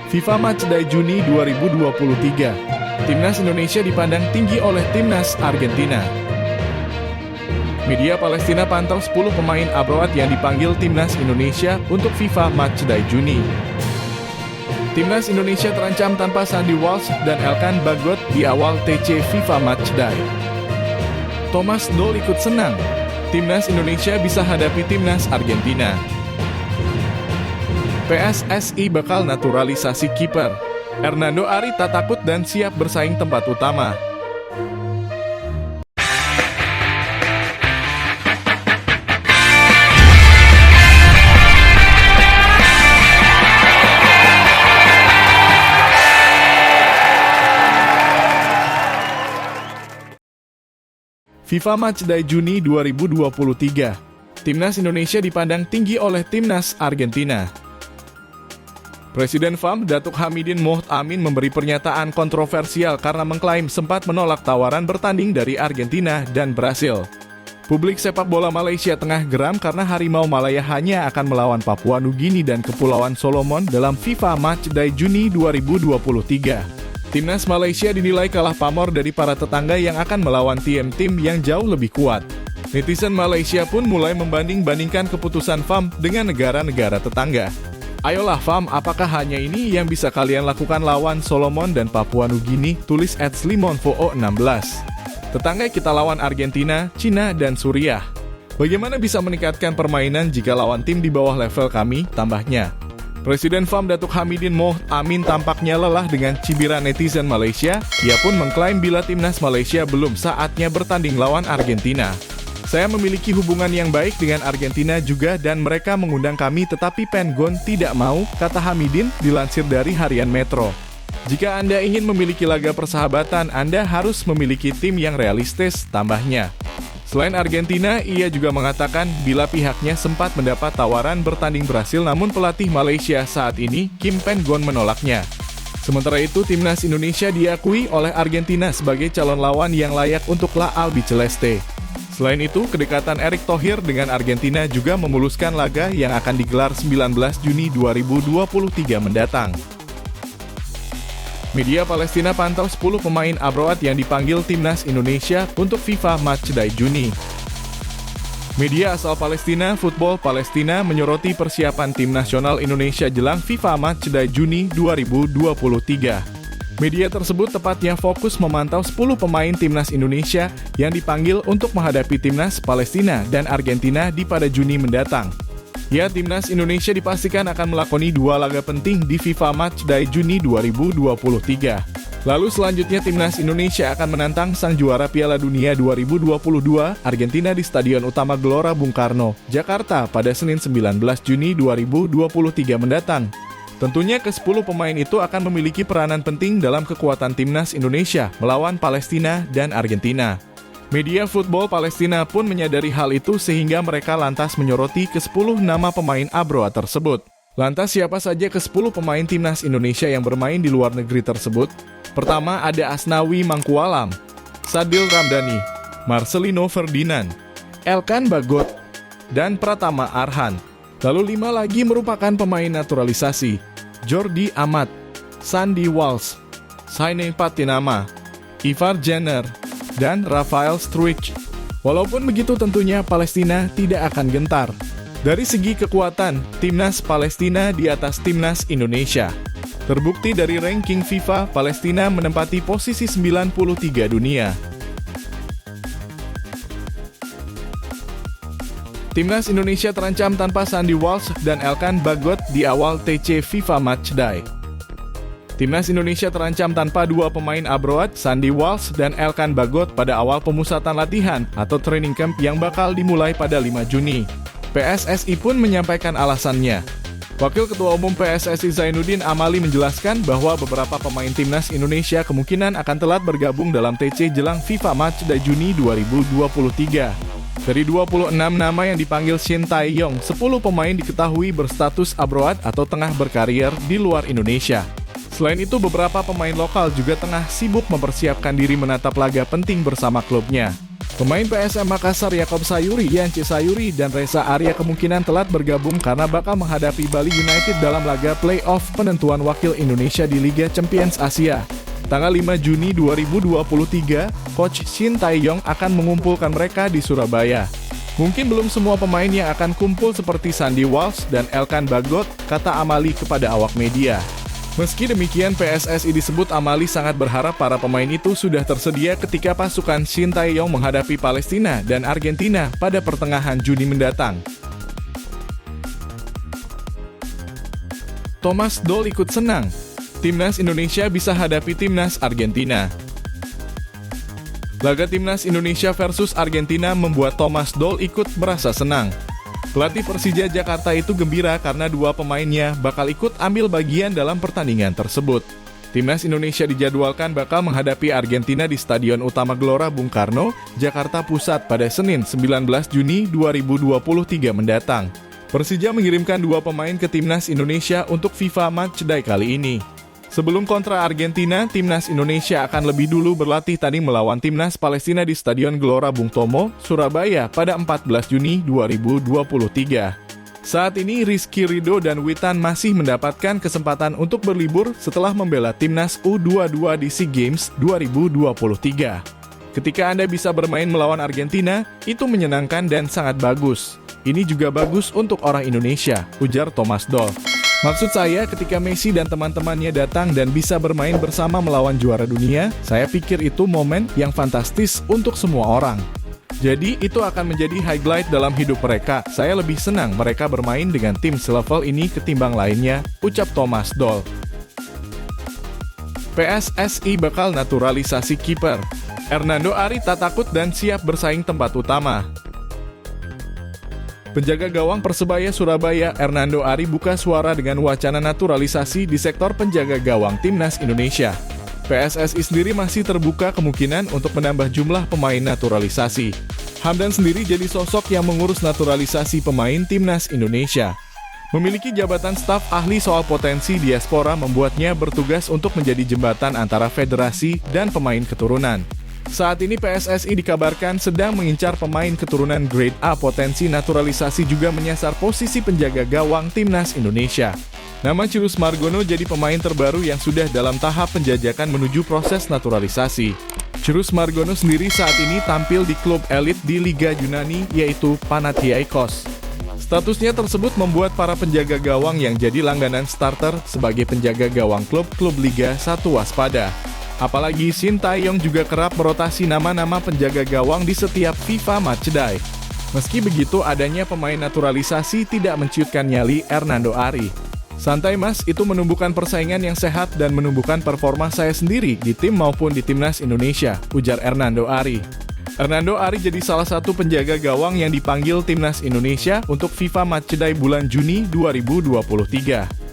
FIFA Matchday Juni 2023. Timnas Indonesia dipandang tinggi oleh Timnas Argentina. Media Palestina pantau 10 pemain abroad yang dipanggil Timnas Indonesia untuk FIFA Matchday Juni. Timnas Indonesia terancam tanpa Sandy Walsh dan Elkan Bagot di awal TC FIFA Matchday. Thomas Doll ikut senang. Timnas Indonesia bisa hadapi Timnas Argentina. PSSI bakal naturalisasi kiper. Hernando Ari tak takut dan siap bersaing tempat utama. FIFA Matchday Juni 2023. Timnas Indonesia dipandang tinggi oleh Timnas Argentina. Presiden FAM Datuk Hamidin Mohd Amin memberi pernyataan kontroversial karena mengklaim sempat menolak tawaran bertanding dari Argentina dan Brasil. Publik sepak bola Malaysia tengah geram karena Harimau Malaya hanya akan melawan Papua Nugini dan Kepulauan Solomon dalam FIFA Matchday Juni 2023. Timnas Malaysia dinilai kalah pamor dari para tetangga yang akan melawan tim-tim yang jauh lebih kuat. Netizen Malaysia pun mulai membanding-bandingkan keputusan FAM dengan negara-negara tetangga. Ayolah FAM, apakah hanya ini yang bisa kalian lakukan lawan Solomon dan Papua Nugini? Tulis @slimonfoo16. Tetangga kita lawan Argentina, Cina, dan Suriah. Bagaimana bisa meningkatkan permainan jika lawan tim di bawah level kami? Tambahnya. Presiden FAM Datuk Hamidin Mohd Amin tampaknya lelah dengan cibiran netizen Malaysia. Ia pun mengklaim bila timnas Malaysia belum saatnya bertanding lawan Argentina. Saya memiliki hubungan yang baik dengan Argentina juga dan mereka mengundang kami tetapi Pentagon tidak mau, kata Hamidin dilansir dari Harian Metro. Jika Anda ingin memiliki laga persahabatan, Anda harus memiliki tim yang realistis, tambahnya. Selain Argentina, ia juga mengatakan bila pihaknya sempat mendapat tawaran bertanding Brasil namun pelatih Malaysia saat ini, Kim Pentagon menolaknya. Sementara itu, timnas Indonesia diakui oleh Argentina sebagai calon lawan yang layak untuk La Albiceleste. Selain itu, kedekatan Erick Thohir dengan Argentina juga memuluskan laga yang akan digelar 19 Juni 2023 mendatang. Media Palestina pantau 10 pemain abroad yang dipanggil Timnas Indonesia untuk FIFA Matchday Juni. Media asal Palestina, Football Palestina, menyoroti persiapan tim nasional Indonesia jelang FIFA Matchday Juni 2023. Media tersebut tepatnya fokus memantau 10 pemain Timnas Indonesia yang dipanggil untuk menghadapi Timnas Palestina dan Argentina di pada Juni mendatang. Ya, Timnas Indonesia dipastikan akan melakoni 2 laga penting di FIFA Matchday Juni 2023. Lalu selanjutnya Timnas Indonesia akan menantang sang juara Piala Dunia 2022 Argentina di Stadion Utama Gelora Bung Karno, Jakarta pada Senin 19 Juni 2023 mendatang. Tentunya ke-10 pemain itu akan memiliki peranan penting dalam kekuatan Timnas Indonesia melawan Palestina dan Argentina. Media Football Palestina pun menyadari hal itu sehingga mereka lantas menyoroti ke-10 nama pemain abroad tersebut. Lantas siapa saja ke-10 pemain Timnas Indonesia yang bermain di luar negeri tersebut? Pertama ada Asnawi Mangkualam, Sadil Ramdhani, Marcelino Ferdinand, Elkan Bagot, dan Pratama Arhan. Lalu 5 lagi merupakan pemain naturalisasi, Jordi Amat, Sandy Walsh, Saine Patinama, Ivar Jenner, dan Rafael Struijk. Walaupun begitu tentunya Palestina tidak akan gentar. Dari segi kekuatan, Timnas Palestina di atas Timnas Indonesia. Terbukti dari ranking FIFA, Palestina menempati posisi 93 dunia. Timnas Indonesia terancam tanpa Sandy Walsh dan Elkan Bagot di awal TC FIFA Matchday. Timnas Indonesia terancam tanpa 2 pemain abroad, Sandy Walsh dan Elkan Bagot pada awal pemusatan latihan atau training camp yang bakal dimulai pada 5 Juni. PSSI pun menyampaikan alasannya. Wakil Ketua Umum PSSI Zainuddin Amali menjelaskan bahwa beberapa pemain Timnas Indonesia kemungkinan akan telat bergabung dalam TC jelang FIFA Matchday Juni 2023. Dari 26 nama yang dipanggil Shin Tae-yong, 10 pemain diketahui berstatus abroad atau tengah berkarier di luar Indonesia. Selain itu, beberapa pemain lokal juga tengah sibuk mempersiapkan diri menatap laga penting bersama klubnya. Pemain PSM Makassar Yakob Sayuri, Yance Sayuri, dan Reza Arya kemungkinan telat bergabung karena bakal menghadapi Bali United dalam laga play-off penentuan wakil Indonesia di Liga Champions Asia. Tanggal 5 Juni 2023, Coach Shin Tae-yong akan mengumpulkan mereka di Surabaya. Mungkin belum semua pemain yang akan kumpul seperti Sandy Walsh dan Elkan Bagot, kata Amali kepada awak media. Meski demikian, PSSI disebut Amali sangat berharap para pemain itu sudah tersedia ketika pasukan Shin Tae-yong menghadapi Palestina dan Argentina pada pertengahan Juni mendatang. Thomas Doll ikut senang. Timnas Indonesia bisa hadapi Timnas Argentina. Laga Timnas Indonesia versus Argentina membuat Thomas Doll ikut merasa senang. Pelatih Persija Jakarta itu gembira karena dua pemainnya bakal ikut ambil bagian dalam pertandingan tersebut. Timnas Indonesia dijadwalkan bakal menghadapi Argentina di Stadion Utama Gelora Bung Karno, Jakarta Pusat pada Senin 19 Juni 2023 mendatang. Persija mengirimkan dua pemain ke Timnas Indonesia untuk FIFA Matchday kali ini. Sebelum kontra Argentina, Timnas Indonesia akan lebih dulu berlatih tanding melawan Timnas Palestina di Stadion Gelora Bung Tomo, Surabaya pada 14 Juni 2023. Saat ini Rizky Ridho dan Witan masih mendapatkan kesempatan untuk berlibur setelah membela Timnas U22 di SEA Games 2023. Ketika Anda bisa bermain melawan Argentina, itu menyenangkan dan sangat bagus. Ini juga bagus untuk orang Indonesia, ujar Thomas Doll. Maksud saya ketika Messi dan teman-temannya datang dan bisa bermain bersama melawan juara dunia, saya pikir itu momen yang fantastis untuk semua orang. Jadi itu akan menjadi highlight dalam hidup mereka. Saya lebih senang mereka bermain dengan tim selevel ini ketimbang lainnya, ucap Thomas Doll. PSSI bakal naturalisasi kiper. Hernando Ari tak takut dan siap bersaing tempat utama. Penjaga gawang Persebaya Surabaya, Hernando Ari buka suara dengan wacana naturalisasi di sektor penjaga gawang Timnas Indonesia. PSSI sendiri masih terbuka kemungkinan untuk menambah jumlah pemain naturalisasi. Hamdan sendiri jadi sosok yang mengurus naturalisasi pemain Timnas Indonesia. Memiliki jabatan staf ahli soal potensi diaspora membuatnya bertugas untuk menjadi jembatan antara federasi dan pemain keturunan. Saat ini PSSI dikabarkan sedang mengincar pemain keturunan grade A. Potensi naturalisasi juga menyasar posisi penjaga gawang Timnas Indonesia. Nama Cirus Margono jadi pemain terbaru yang sudah dalam tahap penjajakan menuju proses naturalisasi. Cirus Margono sendiri saat ini tampil di klub elit di Liga Yunani yaitu Panathinaikos. Statusnya tersebut membuat para penjaga gawang yang jadi langganan starter sebagai penjaga gawang klub-klub Liga 1 waspada. Apalagi Shin Tae-yong juga kerap merotasi nama-nama penjaga gawang di setiap FIFA Matchday. Meski begitu, adanya pemain naturalisasi tidak menciutkan nyali Hernando Ari. Santai mas, itu menumbuhkan persaingan yang sehat dan menumbuhkan performa saya sendiri di tim maupun di Timnas Indonesia, ujar Hernando Ari. Hernando Ari jadi salah satu penjaga gawang yang dipanggil Timnas Indonesia untuk FIFA Matchday bulan Juni 2023.